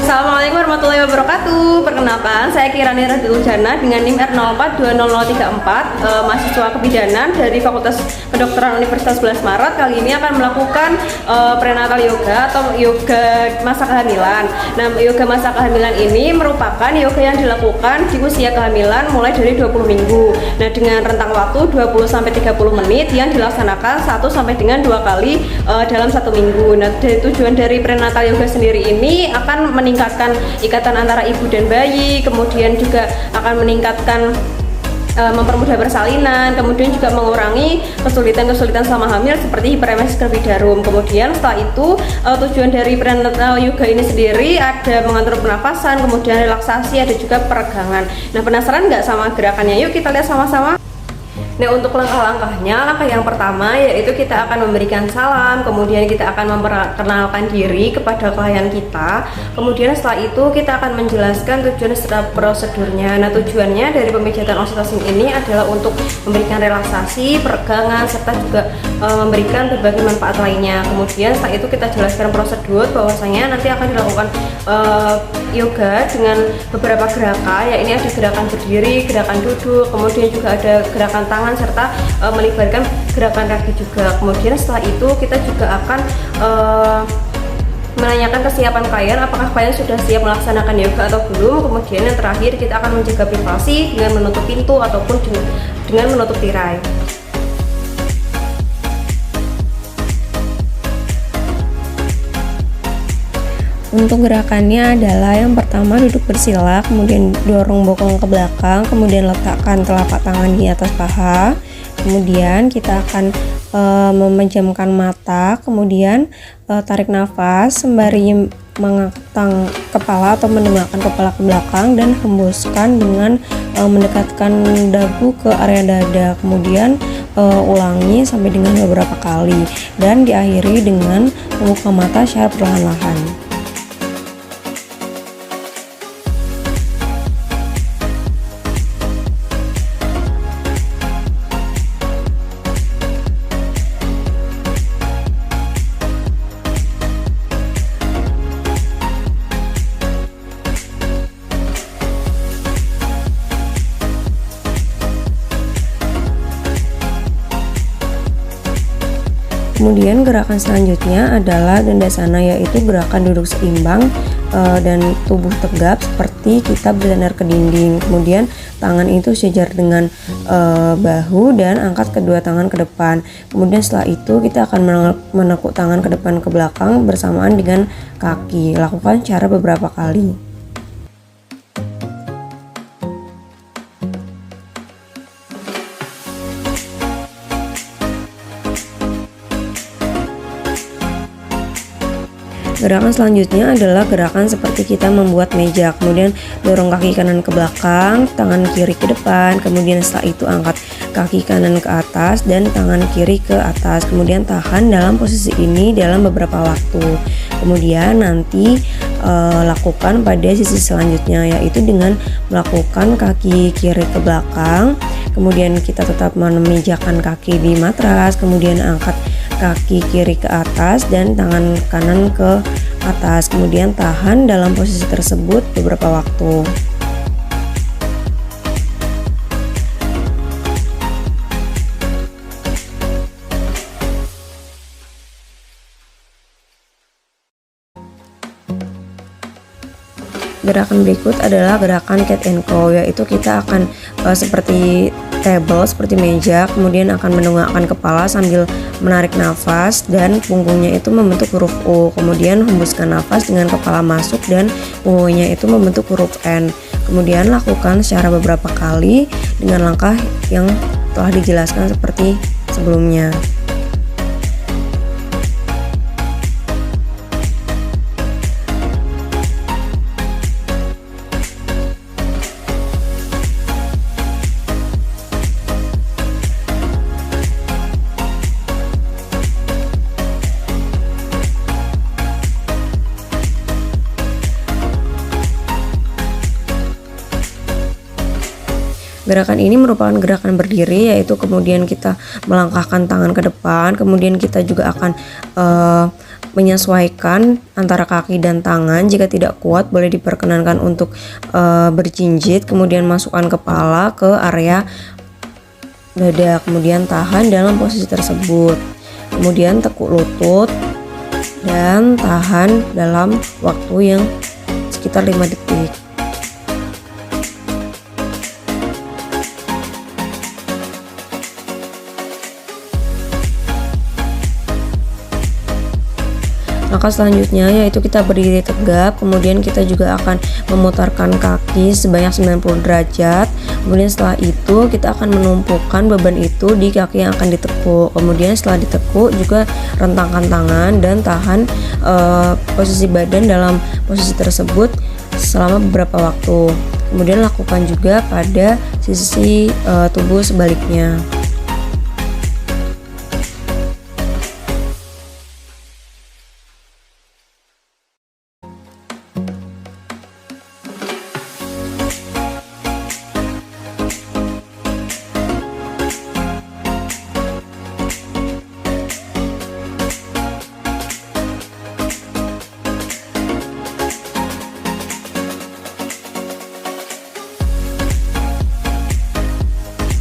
Assalamualaikum warahmatullahi wabarakatuh. Perkenalkan, saya Kirani Radul Jana dengan NIM R0420034, mahasiswa kebidanan dari Fakultas Kedokteran Universitas 11 Maret. Kali ini akan melakukan prenatal yoga atau yoga masa kehamilan. Nah, yoga masa kehamilan ini merupakan yoga yang dilakukan di usia kehamilan mulai dari 20 minggu. Nah, dengan rentang waktu 20-30 menit yang dilaksanakan 1 sampai dengan 2 kali dalam 1 minggu. Nah, tujuan dari prenatal yoga sendiri ini akan meningkatkan ikatan antara ibu dan bayi, kemudian juga akan meningkatkan mempermudah persalinan, kemudian juga mengurangi kesulitan-kesulitan selama hamil seperti hiperemesis gravidarum. Kemudian setelah itu tujuan dari prenatal yoga ini sendiri ada mengatur pernafasan, kemudian relaksasi, ada juga peregangan. Nah, penasaran nggak sama gerakannya? Yuk kita lihat sama-sama. Nah, untuk langkah-langkahnya, langkah yang pertama yaitu kita akan memberikan salam, kemudian kita akan memperkenalkan diri kepada klien kita. Kemudian setelah itu kita akan menjelaskan tujuan serta prosedurnya. Nah, tujuannya dari pemijatan oksitosin ini adalah untuk memberikan relaksasi, peregangan, serta juga memberikan berbagai manfaat lainnya. Kemudian setelah itu kita jelaskan prosedur bahwasanya nanti akan dilakukan yoga dengan beberapa gerakan, ya ini ada gerakan berdiri, gerakan duduk, kemudian juga ada gerakan tangan serta melibatkan gerakan kaki juga. Kemudian setelah itu kita juga akan menanyakan kesiapan klien, apakah klien sudah siap melaksanakan yoga atau belum. Kemudian yang terakhir kita akan menjaga privasi dengan menutup pintu ataupun dengan menutup tirai. Untuk gerakannya adalah yang pertama duduk bersila, kemudian dorong bokong ke belakang, kemudian letakkan telapak tangan di atas paha, kemudian kita akan memejamkan mata, kemudian tarik nafas sembari mengangkat kepala atau mendongakkan kepala ke belakang dan hembuskan dengan mendekatkan dagu ke area dada. Kemudian ulangi sampai dengan beberapa kali dan diakhiri dengan membuka mata secara perlahan-lahan. Kemudian gerakan selanjutnya adalah dandasana, yaitu gerakan duduk seimbang dan tubuh tegap seperti kita bersandar ke dinding. Kemudian tangan itu sejajar dengan bahu dan angkat kedua tangan ke depan. Kemudian setelah itu kita akan menekuk tangan ke depan ke belakang bersamaan dengan kaki. Lakukan cara beberapa kali. Gerakan selanjutnya adalah gerakan seperti kita membuat meja. Kemudian dorong kaki kanan ke belakang, tangan kiri ke depan. Kemudian setelah itu angkat kaki kanan ke atas dan tangan kiri ke atas. Kemudian tahan dalam posisi ini dalam beberapa waktu. Kemudian nanti lakukan pada sisi selanjutnya, yaitu dengan melakukan kaki kiri ke belakang. Kemudian kita tetap memijakan kaki di matras. Kemudian angkat kaki kiri ke atas dan tangan kanan ke atas, kemudian tahan dalam posisi tersebut beberapa waktu. Gerakan berikut adalah gerakan cat and claw, yaitu kita akan seperti table, seperti meja, kemudian akan mendongakkan kepala sambil menarik nafas dan punggungnya itu membentuk huruf U. Kemudian hembuskan nafas dengan kepala masuk dan punggungnya itu membentuk huruf N. Kemudian lakukan secara beberapa kali dengan langkah yang telah dijelaskan seperti sebelumnya. Gerakan ini merupakan gerakan berdiri, yaitu kemudian kita melangkahkan tangan ke depan, kemudian kita juga akan menyesuaikan antara kaki dan tangan. Jika tidak kuat, boleh diperkenankan untuk berjinjit, kemudian masukkan kepala ke area dada, kemudian tahan dalam posisi tersebut. Kemudian tekuk lutut dan tahan dalam waktu yang sekitar 5 detik. Langkah selanjutnya yaitu kita berdiri tegap, kemudian kita juga akan memutarkan kaki sebanyak 90 derajat. Kemudian setelah itu kita akan menumpukan beban itu di kaki yang akan ditekuk. Kemudian setelah ditekuk juga rentangkan tangan dan tahan posisi badan dalam posisi tersebut selama beberapa waktu. Kemudian lakukan juga pada sisi tubuh sebaliknya.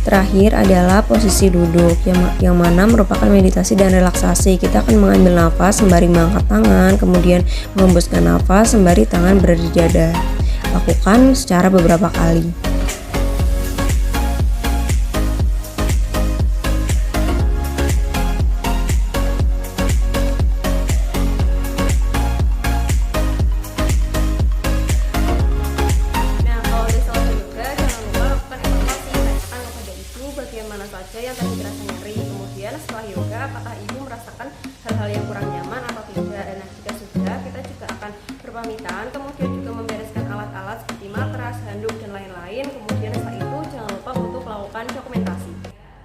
Terakhir adalah posisi duduk yang mana merupakan meditasi dan relaksasi. Kita akan mengambil nafas sembari mengangkat tangan, kemudian mengembuskan nafas sembari tangan berada di dada. Lakukan secara beberapa kali. Bagaimana saja yang tadi terasa nyeri. Kemudian setelah yoga, apakah ibu merasakan hal-hal yang kurang nyaman atau tidak? Nah, jika sudah, kita juga akan berpamitan, kemudian juga membereskan alat-alat seperti matras, handuk, dan lain-lain. Kemudian